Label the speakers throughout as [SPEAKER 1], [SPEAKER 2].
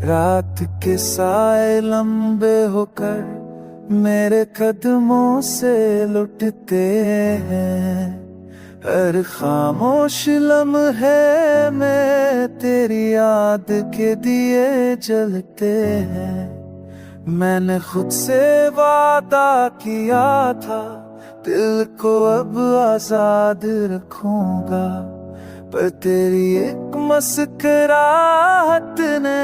[SPEAKER 1] रात के साए लंबे होकर मेरे कदमों से लुटते हैं। हर खामोश लम्हे में तेरी याद के दिए जलते हैं। मैंने खुद से वादा किया था दिल को अब आजाद रखूंगा, पर तेरी एक मुस्कुराहट ने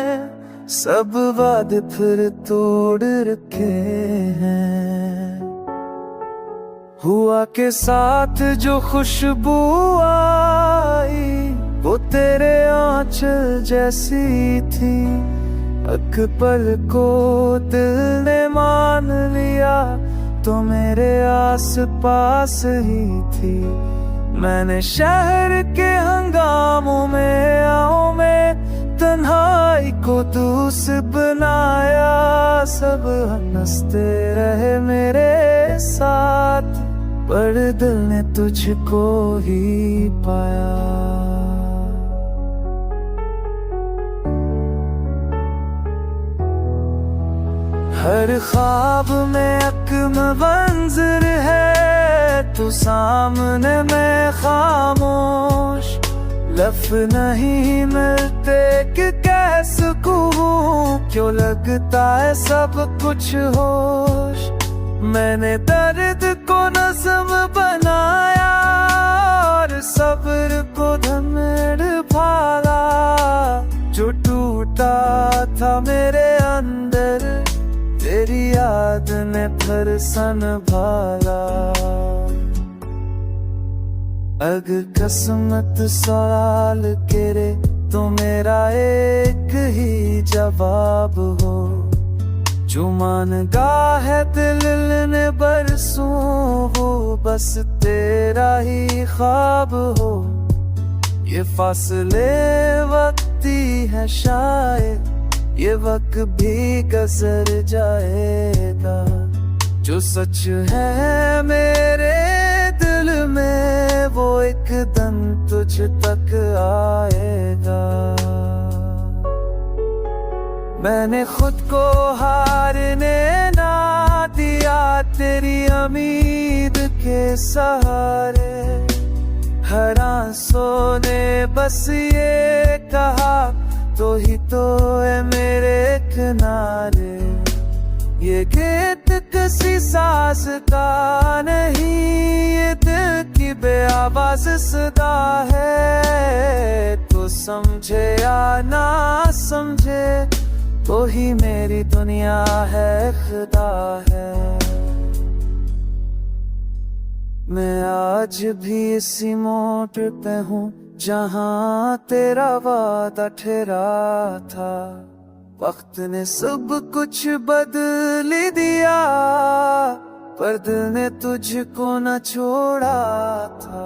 [SPEAKER 1] सब वादे फिर तोड़ रखे हैं। हुआ के साथ जो खुशबू आई वो तेरे आंचल जैसी थी। अक पल को दिल ने मान लिया तो मेरे आस पास ही थी। मैंने शहर के हंगामों में आओ में तन्हाई को दूस बनाया। सब हंसते रहे मेरे साथ, पर दिल ने तुझको ही पाया। हर ख्वाब में एक मंजर है, तू सामने मैं खामोश। लफ्ज़ नहीं मिलते कि कह सकूं, क्यों लगता है सब कुछ होश। मैंने दर्द को नज़्म बनाया और सब्र को धमड़ भाला। जो टूटा था मेरे अंदर तेरी याद ने फिर संभाला। अगर किस्मत सवाल करे तो मेरा एक ही जवाब हो। जो मांगा है दिल ने बरसों वो बस तेरा ही ख्वाब हो। ये फासले वक्ती है शायद, ये वक्त भी गुजर जाएगा। जो सच है मेरे दिल में वो एक दिन तुझ तक आएगा। मैंने खुद को हारने ना दिया तेरी उम्मीद के सहारे। हर आंसू ने बस ये कहा तो ही तो है मेरे किनारे। ये गीत किसी साज का नहीं, ये दिल की बेआवाज सदा है। तो समझे या ना समझे तो ही मेरी दुनिया है खुदा है। मैं आज भी इसी मोड़ पे हूँ जहाँ तेरा वादा ठहरा था। वक्त ने सब कुछ बदल दिया पर दिल ने तुझको न छोड़ा था।